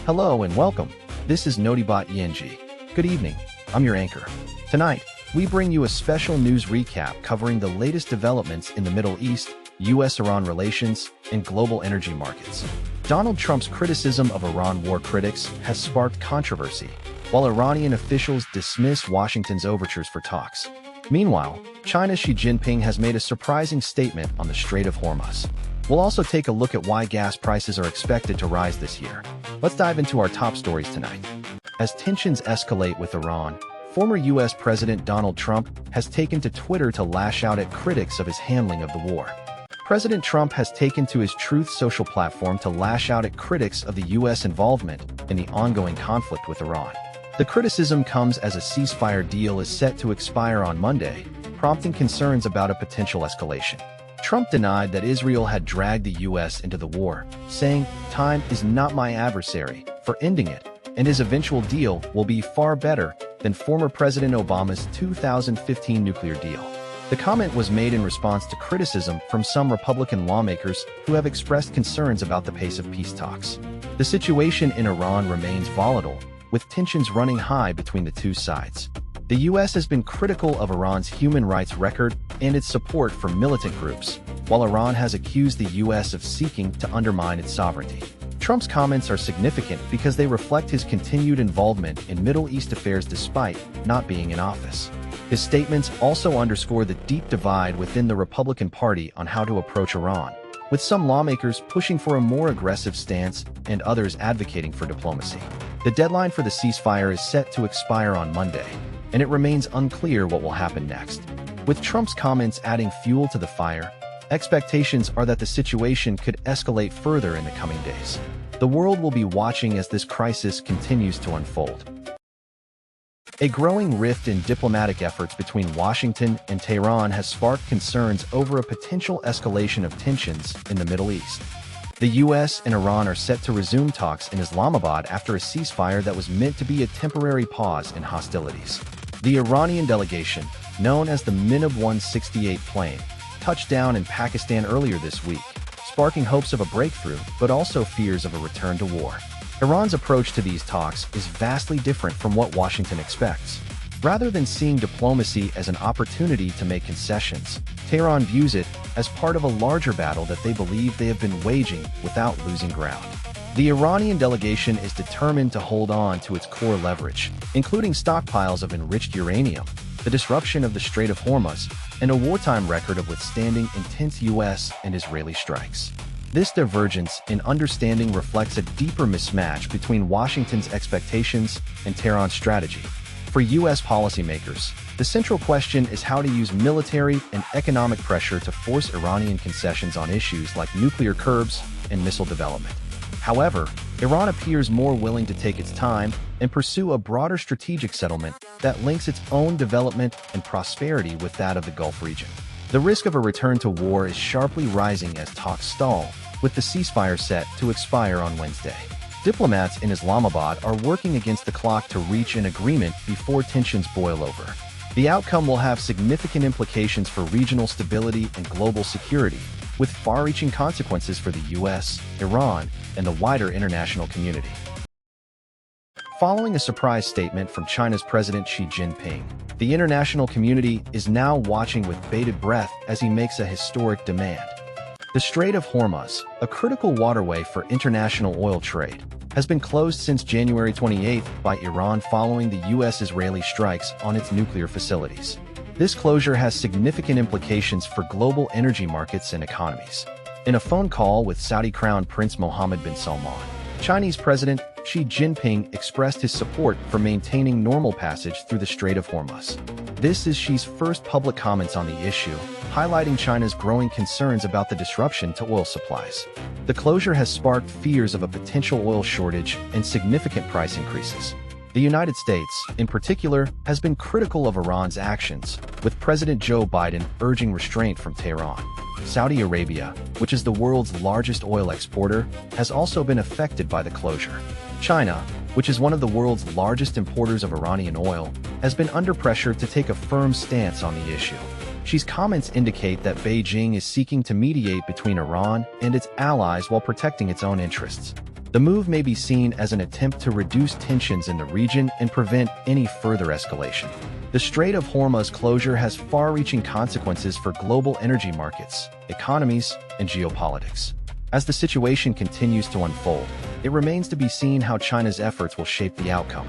Hello and welcome. This is Notibot ENG. Good evening. I'm your anchor. Tonight, we bring you a special news recap covering the latest developments in the Middle East, U.S.-Iran relations, and global energy markets. Donald Trump's criticism of Iran war critics has sparked controversy, while Iranian officials dismiss Washington's overtures for talks. Meanwhile, China's Xi Jinping has made a surprising statement on the Strait of Hormuz. We'll also take a look at why gas prices are expected to rise this year. Let's dive into our top stories tonight. As tensions escalate with Iran, former U.S. President Donald Trump has taken to Twitter to lash out at critics of his handling of the war. President Trump has taken to his Truth Social platform to lash out at critics of the U.S. involvement in the ongoing conflict with Iran. The criticism comes as a ceasefire deal is set to expire on Monday, prompting concerns about a potential escalation. Trump denied that Israel had dragged the U.S. into the war, saying, "Time is not my adversary" for ending it, and his eventual deal will be far better than former President Obama's 2015 nuclear deal. The comment was made in response to criticism from some Republican lawmakers who have expressed concerns about the pace of peace talks. The situation in Iran remains volatile, with tensions running high between the two sides. The U.S. has been critical of Iran's human rights record and its support for militant groups, while Iran has accused the U.S. of seeking to undermine its sovereignty. Trump's comments are significant because they reflect his continued involvement in Middle East affairs despite not being in office. His statements also underscore the deep divide within the Republican Party on how to approach Iran, with some lawmakers pushing for a more aggressive stance and others advocating for diplomacy. The deadline for the ceasefire is set to expire on Monday, and it remains unclear what will happen next. With Trump's comments adding fuel to the fire, expectations are that the situation could escalate further in the coming days. The world will be watching as this crisis continues to unfold. A growing rift in diplomatic efforts between Washington and Tehran has sparked concerns over a potential escalation of tensions in the Middle East. The U.S. and Iran are set to resume talks in Islamabad after a ceasefire that was meant to be a temporary pause in hostilities. The Iranian delegation, known as the Minab 168 plane, touched down in Pakistan earlier this week, sparking hopes of a breakthrough but also fears of a return to war. Iran's approach to these talks is vastly different from what Washington expects. Rather than seeing diplomacy as an opportunity to make concessions, Tehran views it as part of a larger battle that they believe they have been waging without losing ground. The Iranian delegation is determined to hold on to its core leverage, including stockpiles of enriched uranium, the disruption of the Strait of Hormuz, and a wartime record of withstanding intense U.S. and Israeli strikes. This divergence in understanding reflects a deeper mismatch between Washington's expectations and Tehran's strategy. For U.S. policymakers, the central question is how to use military and economic pressure to force Iranian concessions on issues like nuclear curbs and missile development. However, Iran appears more willing to take its time and pursue a broader strategic settlement that links its own development and prosperity with that of the Gulf region. The risk of a return to war is sharply rising as talks stall, with the ceasefire set to expire on Wednesday. Diplomats in Islamabad are working against the clock to reach an agreement before tensions boil over. The outcome will have significant implications for regional stability and global security, with far-reaching consequences for the U.S., Iran, and the wider international community. Following a surprise statement from China's President Xi Jinping, the international community is now watching with bated breath as he makes a historic demand. The Strait of Hormuz, a critical waterway for international oil trade, has been closed since January 28 by Iran following the U.S.-Israeli strikes on its nuclear facilities. This closure has significant implications for global energy markets and economies. In a phone call with Saudi Crown Prince Mohammed bin Salman, Chinese President Xi Jinping expressed his support for maintaining normal passage through the Strait of Hormuz. This is Xi's first public comments on the issue, highlighting China's growing concerns about the disruption to oil supplies. The closure has sparked fears of a potential oil shortage and significant price increases. The United States, in particular, has been critical of Iran's actions, with President Joe Biden urging restraint from Tehran. Saudi Arabia, which is the world's largest oil exporter, has also been affected by the closure. China, which is one of the world's largest importers of Iranian oil, has been under pressure to take a firm stance on the issue. Xi's comments indicate that Beijing is seeking to mediate between Iran and its allies while protecting its own interests. The move may be seen as an attempt to reduce tensions in the region and prevent any further escalation. The Strait of Hormuz closure has far-reaching consequences for global energy markets, economies, and geopolitics. As the situation continues to unfold, it remains to be seen how China's efforts will shape the outcome.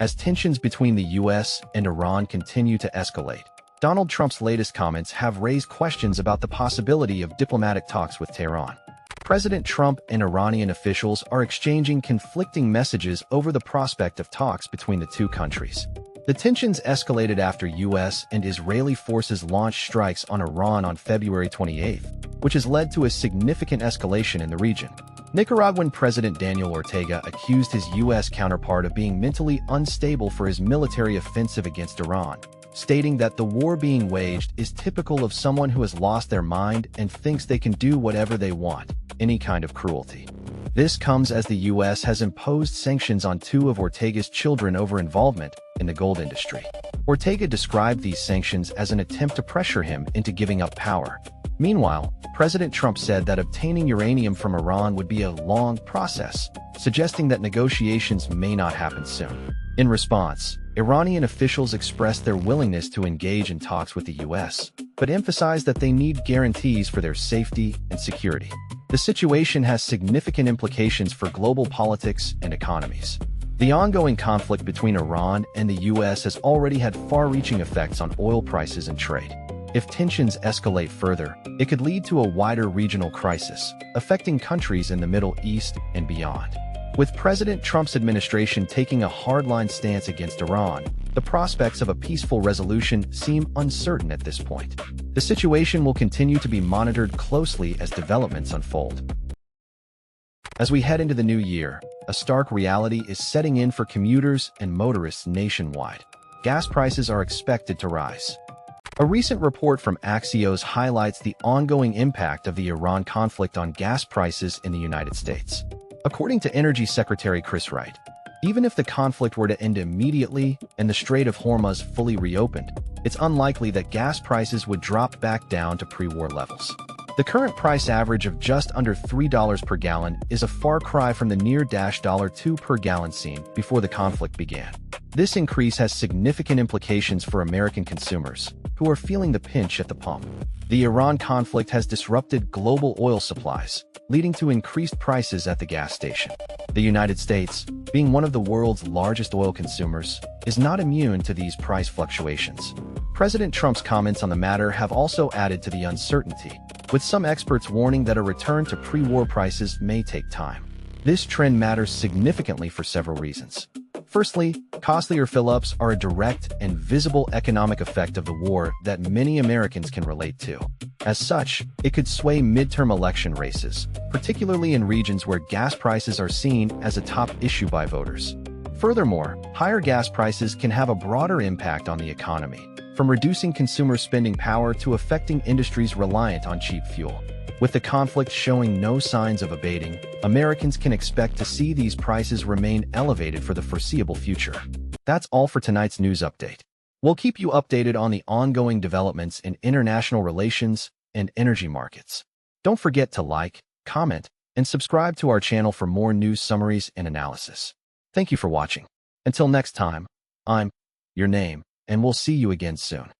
As tensions between the U.S. and Iran continue to escalate, Donald Trump's latest comments have raised questions about the possibility of diplomatic talks with Tehran. President Trump and Iranian officials are exchanging conflicting messages over the prospect of talks between the two countries. The tensions escalated after U.S. and Israeli forces launched strikes on Iran on February 28, which has led to a significant escalation in the region. Nicaraguan President Daniel Ortega accused his U.S. counterpart of being mentally unstable for his military offensive against Iran, stating that the war being waged is typical of someone who has lost their mind and thinks they can do whatever they want, any kind of cruelty. This comes as the U.S. has imposed sanctions on two of Ortega's children over involvement in the gold industry. Ortega described these sanctions as an attempt to pressure him into giving up power. Meanwhile, President Trump said that obtaining uranium from Iran would be a long process, suggesting that negotiations may not happen soon. In response, Iranian officials expressed their willingness to engage in talks with the U.S., but emphasized that they need guarantees for their safety and security. The situation has significant implications for global politics and economies. The ongoing conflict between Iran and the U.S. has already had far-reaching effects on oil prices and trade. If tensions escalate further, it could lead to a wider regional crisis, affecting countries in the Middle East and beyond. With President Trump's administration taking a hardline stance against Iran, the prospects of a peaceful resolution seem uncertain at this point. The situation will continue to be monitored closely as developments unfold. As we head into the new year, a stark reality is setting in for commuters and motorists nationwide. Gas prices are expected to rise. A recent report from Axios highlights the ongoing impact of the Iran conflict on gas prices in the United States. According to Energy Secretary Chris Wright, even if the conflict were to end immediately and the Strait of Hormuz fully reopened, it's unlikely that gas prices would drop back down to pre-war levels. The current price average of just under $3 per gallon is a far cry from the near $2 per gallon seen before the conflict began. This increase has significant implications for American consumers, who are feeling the pinch at the pump. The Iran conflict has disrupted global oil supplies, leading to increased prices at the gas station. The United States, being one of the world's largest oil consumers, is not immune to these price fluctuations. President Trump's comments on the matter have also added to the uncertainty, with some experts warning that a return to pre-war prices may take time. This trend matters significantly for several reasons. Firstly, costlier fill-ups are a direct and visible economic effect of the war that many Americans can relate to. As such, it could sway midterm election races, particularly in regions where gas prices are seen as a top issue by voters. Furthermore, higher gas prices can have a broader impact on the economy, from reducing consumer spending power to affecting industries reliant on cheap fuel. With the conflict showing no signs of abating, Americans can expect to see these prices remain elevated for the foreseeable future. That's all for tonight's news update. We'll keep you updated on the ongoing developments in international relations and energy markets. Don't forget to like, comment, and subscribe to our channel for more news summaries and analysis. Thank you for watching. Until next time, I'm your name, and we'll see you again soon.